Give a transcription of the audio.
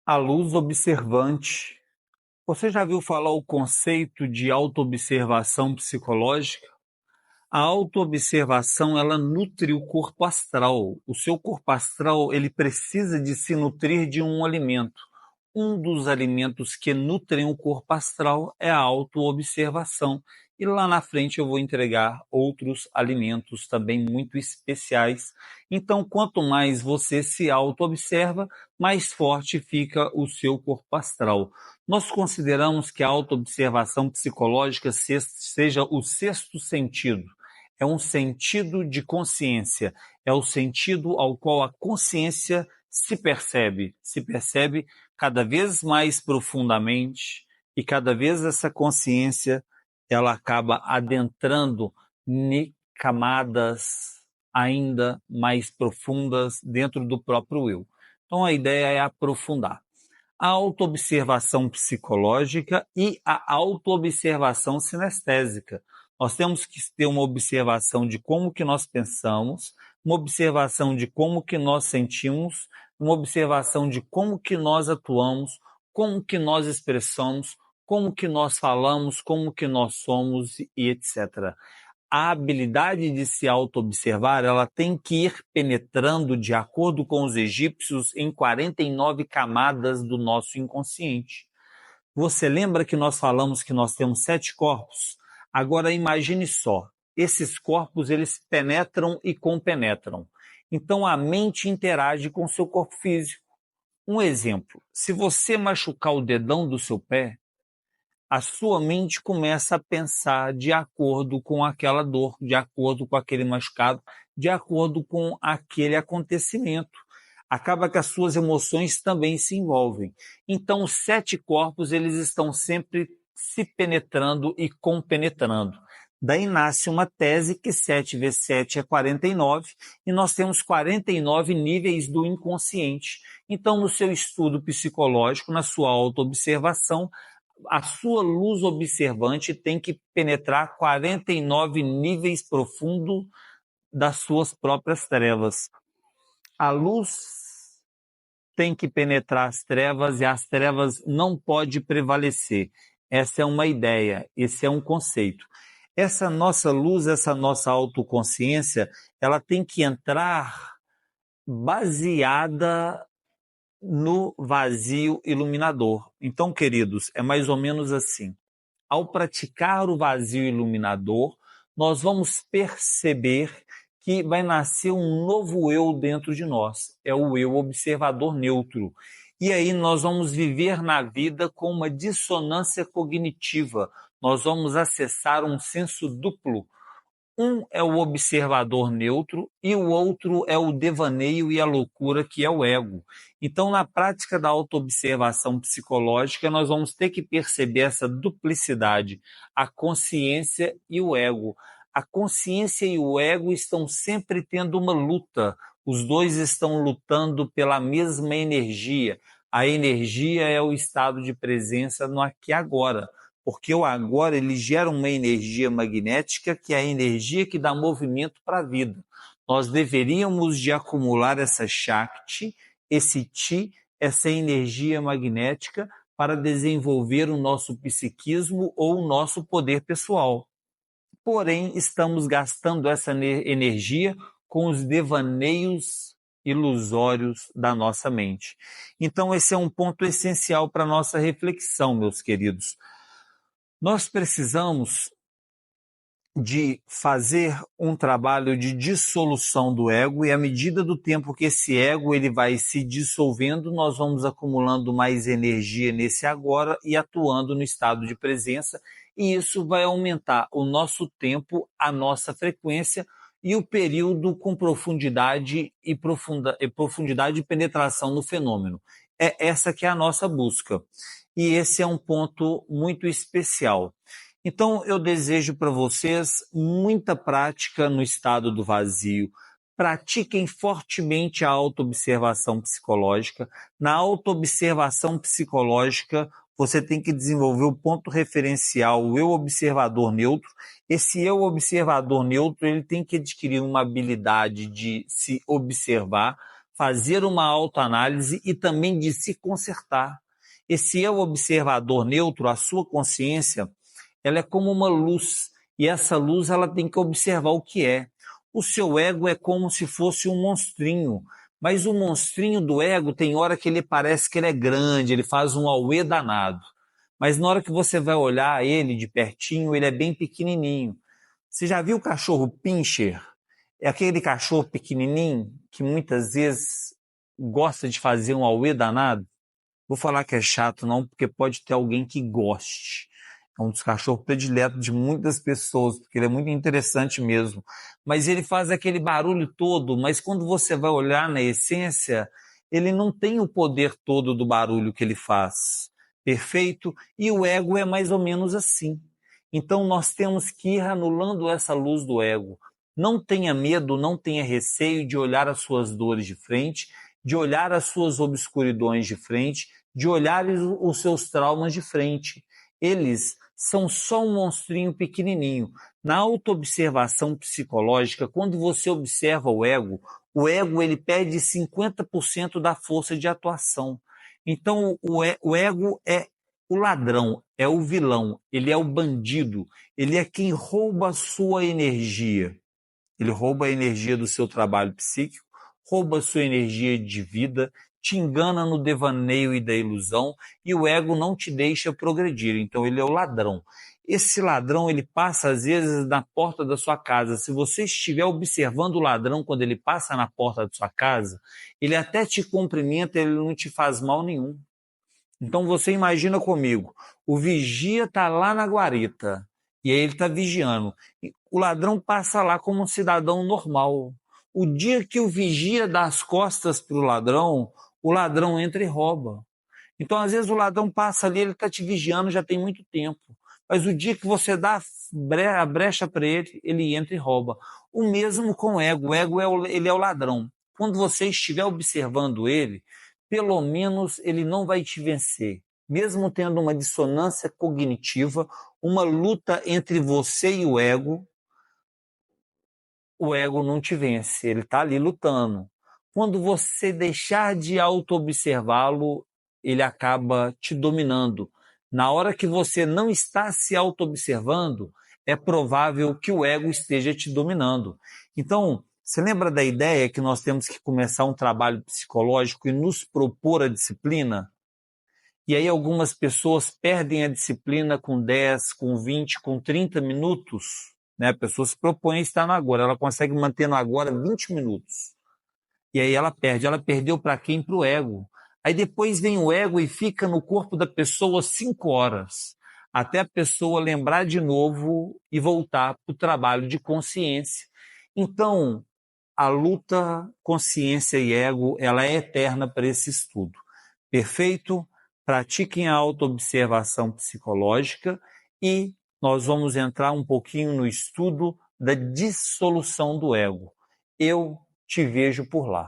A luz observante. Você já viu falar o conceito de autoobservação psicológica? A autoobservação, ela nutre o corpo astral. O seu corpo astral, ele precisa de se nutrir de um alimento. Um dos alimentos que nutrem o corpo astral é a autoobservação. E lá na frente eu vou entregar outros alimentos também muito especiais. Então, quanto mais você se autoobserva, mais forte fica o seu corpo astral. Nós consideramos que a autoobservação psicológica seja o sexto sentido. É um sentido de consciência, é o sentido ao qual a consciência se percebe cada vez mais profundamente, e cada vez essa consciência ela acaba adentrando em camadas ainda mais profundas dentro do próprio eu. Então a ideia é aprofundar a autoobservação psicológica e a autoobservação sinestésica. Nós temos que ter uma observação de como que nós pensamos, uma observação de como que nós sentimos, uma observação de como que nós atuamos, como que nós expressamos, como que nós falamos, como que nós somos e etc. A habilidade de se auto-observar, ela tem que ir penetrando, de acordo com os egípcios, em 49 camadas do nosso inconsciente. Você lembra que nós falamos que nós temos 7 corpos? Agora imagine só, esses corpos eles penetram e compenetram. Então a mente interage com o seu corpo físico. Um exemplo, se você machucar o dedão do seu pé, a sua mente começa a pensar de acordo com aquela dor, de acordo com aquele machucado, de acordo com aquele acontecimento. Acaba que as suas emoções também se envolvem. Então, os 7 corpos, eles estão sempre se penetrando e compenetrando. Daí nasce uma tese que 7 vezes 7 é 49, e nós temos 49 níveis do inconsciente. Então, no seu estudo psicológico, na sua autoobservação, a sua luz observante tem que penetrar 49 níveis profundos das suas próprias trevas. A luz tem que penetrar as trevas e as trevas não pode prevalecer. Essa é uma ideia, esse é um conceito. Essa nossa luz, essa nossa autoconsciência, ela tem que entrar baseada no vazio iluminador. Então, queridos, é mais ou menos assim. Ao praticar o vazio iluminador, nós vamos perceber que vai nascer um novo eu dentro de nós. É o eu observador neutro. E aí nós vamos viver na vida com uma dissonância cognitiva. Nós vamos acessar um senso duplo. Um é o observador neutro e o outro é o devaneio e a loucura, que é o ego. Então, na prática da autoobservação psicológica, nós vamos ter que perceber essa duplicidade, a consciência e o ego. A consciência e o ego estão sempre tendo uma luta. Os dois estão lutando pela mesma energia. A energia é o estado de presença no aqui e agora. Porque o agora ele gera uma energia magnética que é a energia que dá movimento para a vida. Nós deveríamos de acumular essa Shakti, esse Ti, essa energia magnética para desenvolver o nosso psiquismo ou o nosso poder pessoal. Porém, estamos gastando essa energia com os devaneios ilusórios da nossa mente. Então, esse é um ponto essencial para a nossa reflexão, meus queridos. Nós precisamos de fazer um trabalho de dissolução do ego, e à medida do tempo que esse ego ele vai se dissolvendo, nós vamos acumulando mais energia nesse agora e atuando no estado de presença, e isso vai aumentar o nosso tempo, a nossa frequência e o período com profundidade e profundidade de penetração no fenômeno. É essa que é a nossa busca. E esse é um ponto muito especial. Então, eu desejo para vocês muita prática no estado do vazio. Pratiquem fortemente a autoobservação psicológica. Na autoobservação psicológica, você tem que desenvolver o ponto referencial, o eu observador neutro. Esse eu observador neutro, ele tem que adquirir uma habilidade de se observar, fazer uma autoanálise e também de se consertar. Esse eu observador neutro, a sua consciência, ela é como uma luz, e essa luz ela tem que observar o que é. O seu ego é como se fosse um monstrinho, mas o monstrinho do ego tem hora que ele parece que ele é grande, ele faz um auê danado. Mas na hora que você vai olhar ele de pertinho, ele é bem pequenininho. Você já viu o cachorro pincher? É aquele cachorro pequenininho que muitas vezes gosta de fazer um auê danado. Vou falar que é chato não, porque pode ter alguém que goste. É um dos cachorros prediletos de muitas pessoas, porque ele é muito interessante mesmo. Mas ele faz aquele barulho todo, mas quando você vai olhar na essência, ele não tem o poder todo do barulho que ele faz. Perfeito? E o ego é mais ou menos assim. Então nós temos que ir anulando essa luz do ego. Não tenha medo, não tenha receio de olhar as suas dores de frente, de olhar as suas obscuridões de frente, de olhar os seus traumas de frente. Eles são só um monstrinho pequenininho. Na autoobservação psicológica, quando você observa o ego ele perde 50% da força de atuação. Então, o ego é o ladrão, é o vilão, ele é o bandido, ele é quem rouba a sua energia. Ele rouba a energia do seu trabalho psíquico, rouba a sua energia de vida, te engana no devaneio e da ilusão, e o ego não te deixa progredir. Então ele é o ladrão. Esse ladrão, ele passa às vezes na porta da sua casa. Se você estiver observando o ladrão quando ele passa na porta da sua casa, ele até te cumprimenta, ele não te faz mal nenhum. Então você imagina comigo, o vigia está lá na guarita, e aí ele está vigiando. O ladrão passa lá como um cidadão normal. O dia que o vigia dá as costas para o ladrão entra e rouba. Então, às vezes, o ladrão passa ali, ele está te vigiando já tem muito tempo. Mas o dia que você dá a brecha para ele, ele entra e rouba. O mesmo com o ego. O ego ele é o ladrão. Quando você estiver observando ele, pelo menos ele não vai te vencer. Mesmo tendo uma dissonância cognitiva, uma luta entre você e o ego não te vence, ele está ali lutando. Quando você deixar de auto-observá-lo, ele acaba te dominando. Na hora que você não está se auto-observando, é provável que o ego esteja te dominando. Então, você lembra da ideia que nós temos que começar um trabalho psicológico e nos propor a disciplina? E aí algumas pessoas perdem a disciplina com 10, com 20, com 30 minutos, né? A pessoa se propõe a estar no agora, ela consegue manter no agora 20 minutos. E aí ela perde. Ela perdeu para quem? Para o ego. Aí depois vem o ego e fica no corpo da pessoa 5 horas, até a pessoa lembrar de novo e voltar para o trabalho de consciência. Então, a luta consciência e ego, ela é eterna para esse estudo. Perfeito? Pratiquem a autoobservação psicológica e nós vamos entrar um pouquinho no estudo da dissolução do ego. Eu te vejo por lá.